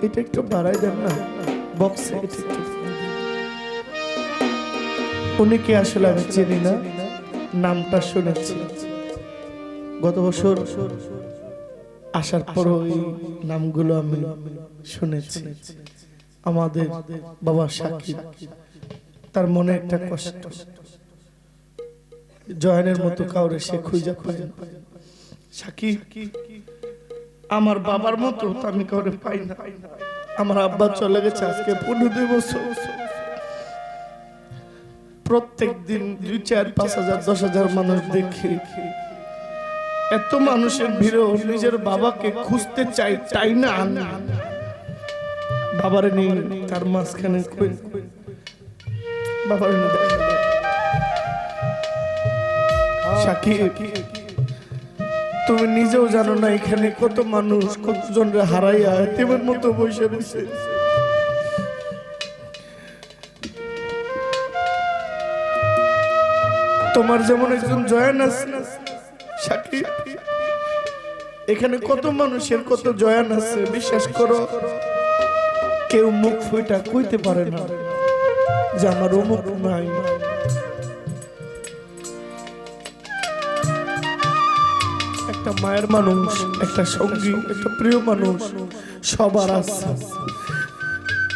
এটা একটু বাড়াই দেন না বক্সে। উনি কে আসলে আমি চিনি না, নামটা শুনেছি গত বছর আসার পর ওই নামগুলো আমি শুনেছি। আমাদের বাবা সাকিব, তার মনে একটা কষ্ট, জয়নের মতো কাউরে সে খুঁজে পায় না। সাকিব আমার বাবার মতো আমি কাউরে পাই না। আমার আব্বা চলে গেছে আজকে 15 বছর। প্রত্যেক দিন 2, 4, 5 হাজার 10 হাজার মানুষ দেখি। এত মানুষের ভিড়েও নিজের বাবাকে খুঁজতে চাই, তাই না বাবারে নেই তার মাঝখানে। বাবারে সাকিব, তুমি নিজেও জানো না এখানে কত মানুষ কতজন হারাইয়া এতিমের মতো বসে রয়েছে। তোমার যেমন একজন জয়ান আছে সাকিব, এখানে কত মানুষের কত জয়ান আছে। বিশ্বাস করো কেউ মুখ ফুইটা কইতে পারে না যে আমার অমুক নাই। একটা মায়ের মানুষ, একটা সঙ্গী, একটা প্রিয় মানুষ সবার আছে।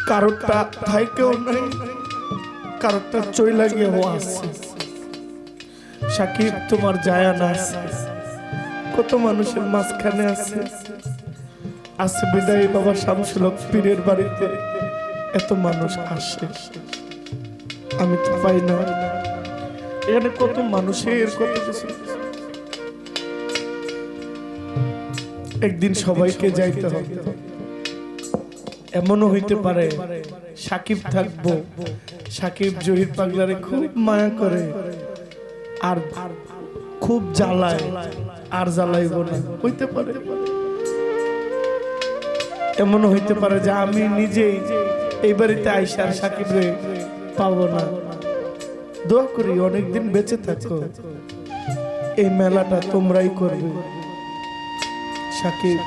কারোরটা থাইকেও নাই, কারোরটা চইলা গিয়েও আছে। সাকিব তোমার জায়ান আছে, কত মানুষের মাঝখানে আছে। আছে বিদায় বাবা শামসুল হক পীরের বাড়িতে এত মানুষ আসে, আমি তো পাই না। এখানে কত মানুষের কত কিছু। একদিন সবাইকে যাইতে হবে। এমনও হইতে পারে সাকিব থাকবো, সাকিব জহির পাগলারে খুব মায়া করে আর খুব জ্বালায়, আর জ্বালাইব না। হইতে পারে, এমনও হইতে পারে যে আমি নিজেই এই বাড়িতে আইসা আর সাকিব রে পাবো না। দোয়া করি অনেকদিন বেঁচে থাকো, এই মেলাটা তোমরাই করবে। সাকিব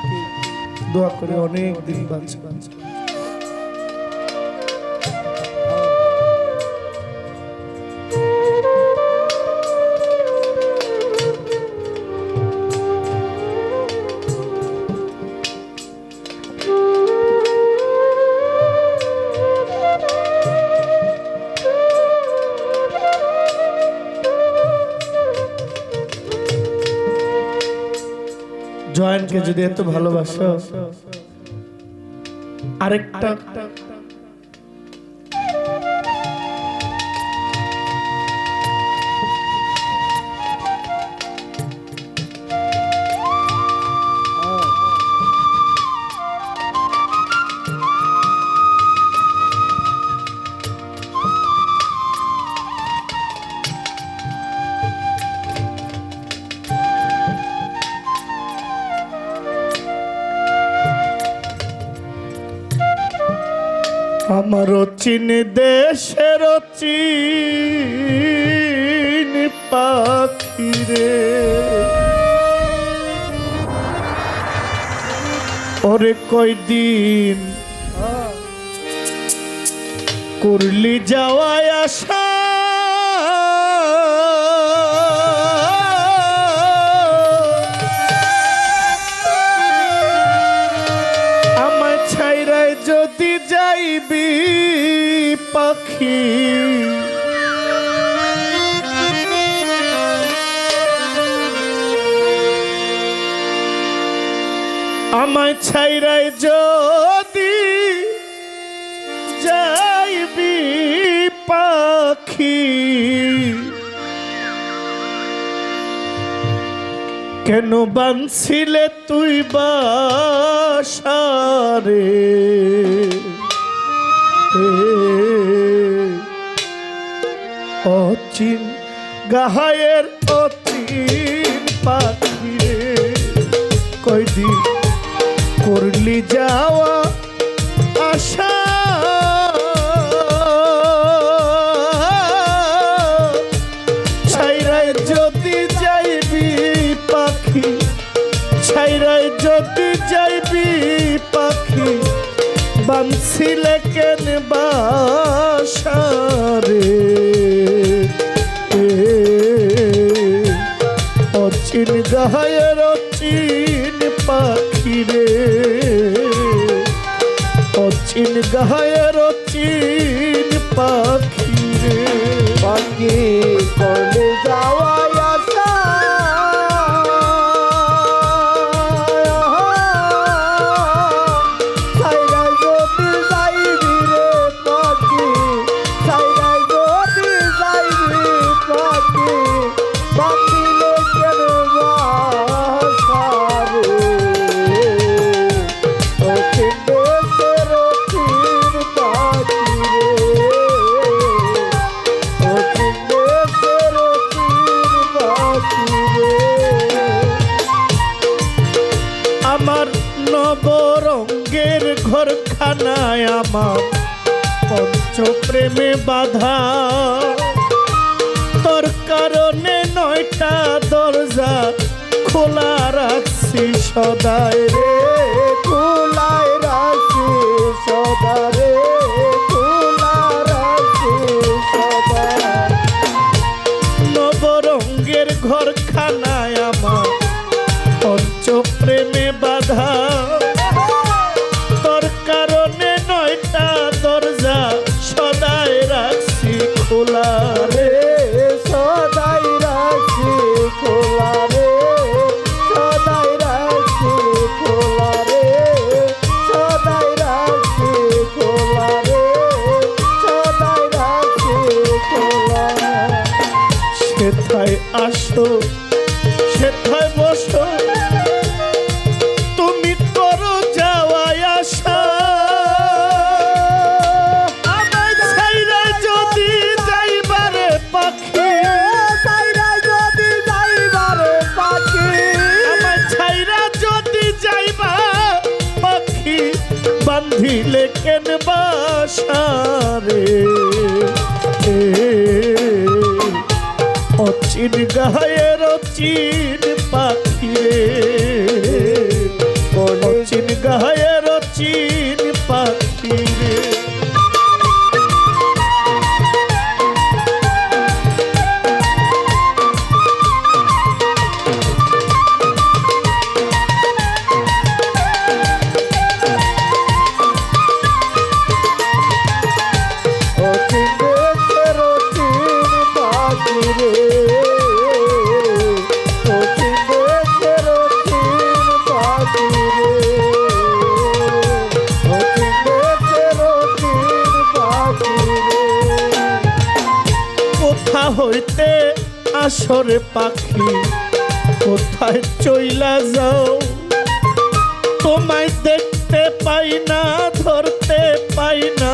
দোয়া করে অনেক দিন বাঁচো। জয়নকে যদি এত ভালোবাসো, আরেকটা আমারও চীন দেশের চীন পাখি রে, ওরে কয়দিন করলি যাওয়ায় আসা, আমায় ছাইরায় যদি যাইবি পাখি, আমায় ছাইরায় যদি যাইবি পাখি, কেন বানছিলে তুই বাসারে, অচিন গাহায়ের অচিন পাখি রে, কয়দিন করলি যাওয়া আশা, ছাইরায় যদি যাইবি পাখি, ছাইরায় যদি যাইবি পাখি, বানছিলে কেন বাসারে অচিন গায়ের অচিন পাখি রে অচিন গায়ের অচিন পাখি রে পাখি করলে যাওয়া আসা সাইরা যদি যাইবি রে পাখি সাইরা যদি যাইবি পাখি বাঁধিলে কেন বাসা রে ও চিন্দেশের চিন পাখি আমার নবরঙ্গের ঘরখানায় আমার পঞ্চপ্রেমে বাধা তোর কারণে 9টা দরজা খোলা রাখছি সদাই রে খোলায় রাখি সদা রে খোলা রাখি সদা নবরঙ্গের ঘরখানায় আমার পঞ্চপ্রেমে বাধা তোর কারণে 9টা দরজা সদাই রাখছি খোলা রে সদাই রাখি খোলা রে সদাই রাখি খোলা রে সদাই রাখি খোলা রে সদাই রাখি খোলা সেথায় আসো সেথায় বসো তুমি করো যাওয়ায় আসা আমায় ছাইরা যদি যাইবারে পাখি সাইরা যদি যাইবারে পাখি আমায় ছাইরা যদি যাইবা পাখি বান্ধিলে কেন বাসা রে অচিন গায়ের অচিন পাখি রে অচিন গায়ের অচিন পাখি রে ও চিন্দেশের চিন পাখি রে ও চিন্দেশের চিন পাখি রে ও চিন্দেশের চিন পাখি রে কোথা হইতে আসরে পাখি কোথায় চইলা যাও তোমায় দেখতে পাই না ধরতে পাই না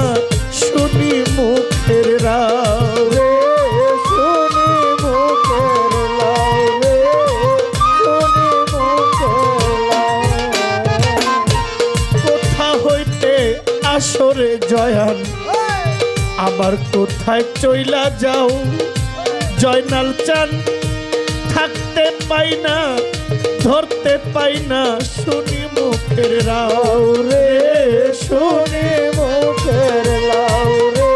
শুনি মুখের রাও রে শুনি মুখের লাউ রে শুনি মুখের লাউ কোথা হইতে আসরে জয়ান আবার কোথায় চইলা যাও জয়নাল চান থাকতে পাই না ধরতে পাই না শুনি মুখের রাও রে শুনি মুখের লাউ রে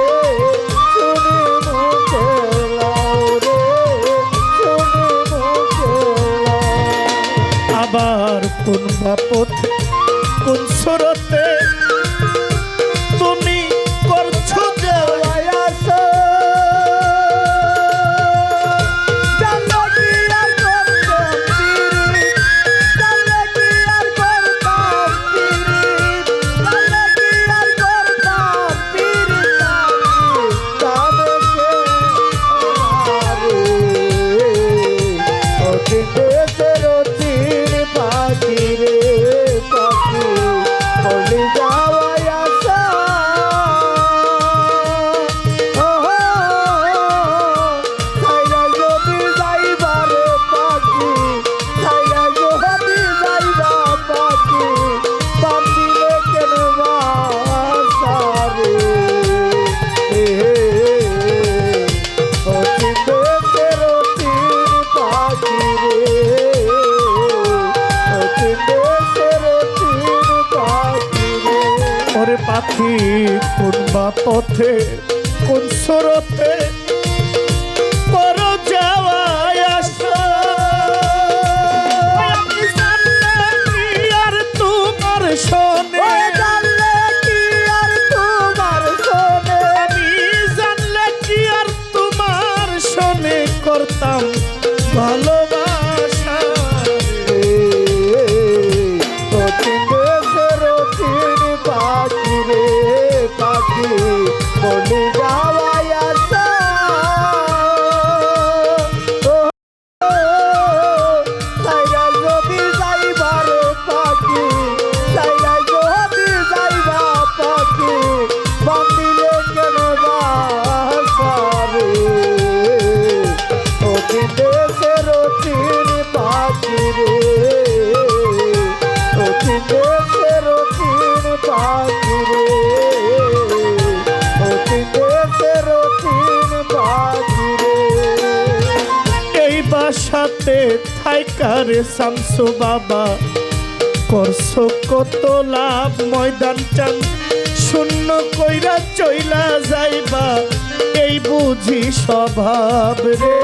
শুনি মুখের লাউ রে শুনি মুখের লাউ আবার কোন বাপথে কোন সুরতে তুমি করছো যাওয়া আসো জানলে কি আর করতাম পিরিত জানলে কি আর করতাম পিরিত জানলে কি পাখি কোন বা পথে কোন স্রোতে পর যাওয়ায় আসা আপনি জানলে কি আর তোমার শোনে জানলে কি আর তোমার শোনে আমি জানলে কি আর তোমার শোনে করতাম ভালোবাসা পাখি রে পাখি বলে যাওয়াই আসা সাইরা যদি যাইবার পাখি সাইরা যদি যাইবা পাখি বান্দিলে কেন বাসারে ও দেশের চিন পাখি রে ও দেশের চিন পাখি রে ও দেশের চিন পাখি রে এই বাসাতে থাইকারে শামসু বাবা করছো কত লাভ ময়দান চান শূন্য কইরা চইলা যাইবা এই বুঝি স্বভাব রে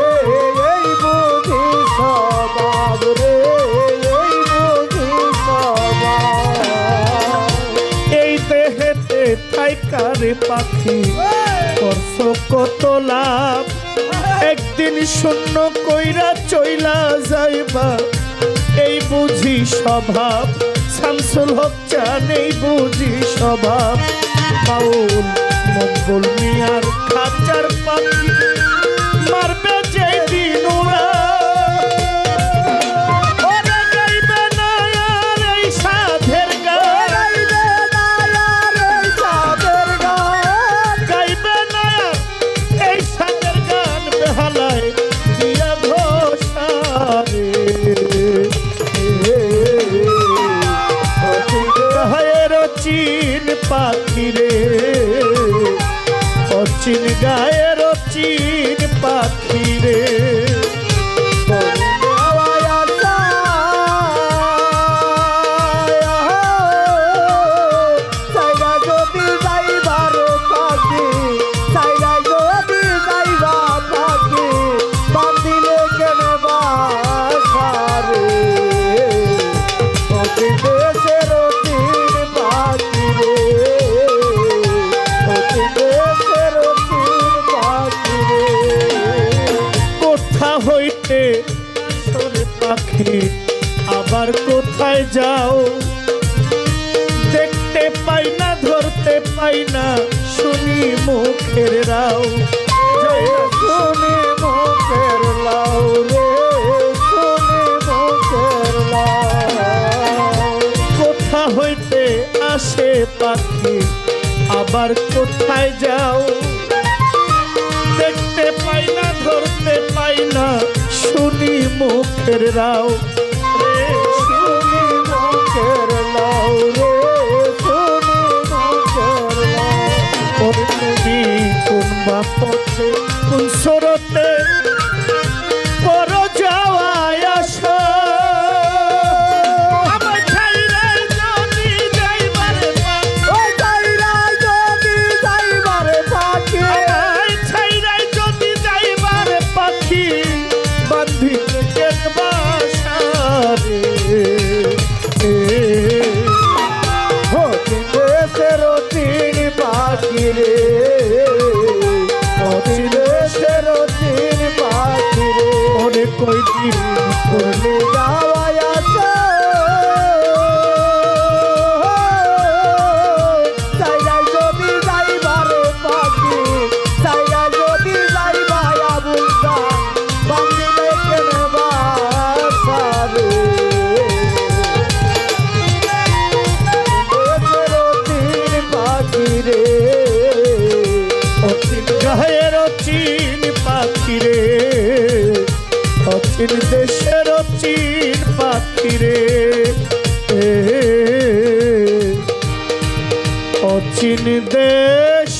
এই বুঝি স্বভাব রে এই বুঝি স্বভাব এই দেহেতে থাইকারে পাখি করছো কত লাভ একদিন শূন্য কইরা চইলা যাইবা এই বুঝি স্বভাব শামসুল হক চান এই বুঝি স্বভাব বাউল মকবুল মিয়ার খাঁচার পাখি মারবে যেদিন ওরা ওরা গাইবে না আর এই সাধের গান গাইবে না এই সাধের গান বেহালায় দিয়া ঘোষারে গায়ের চিন পাখি রে অচিন গায়ের চিন পাখি রে কোথা হইতে সরে পাখি আবার কোথায় যাও দেখতে পাই না ধরতে পাই না শুনি মুখের রাও শুনি মুখের লাউ রে শুনি মুখের লাউ কোথা হইতে আসে পাখি আবার কোথায় যাও দেখতে পাই না ধরতে পাই না শুনি মুখের রাও রে শুনি মুখের লাউ রে শুনি মুখের লাউ ওরে তুমি কোন বা পথে কোন স্রোতে পর যাওয়ায় আসা আমার ছাইরা যদি যাইবারে ও যাইরা যদি যাইবারে পাখি আমার ছাইরা যদি যাইবারে পাখি বান্ধিতে কেন বাসারে ও দেশের চিন পাখি রে ও দেশের চিন পাখি রে ওরে কই দিন করলে যাওয়াই আসা যাইরা যদি যাইবারে পাখি যাইরা যদি যাইবাই আবুলটা বান্দিলে কেন বাসারে দেশের পাখি রে অচিন গায়ের চিন পাখি রে অচিন দেশের চিন পাখি রে অচিন দেশ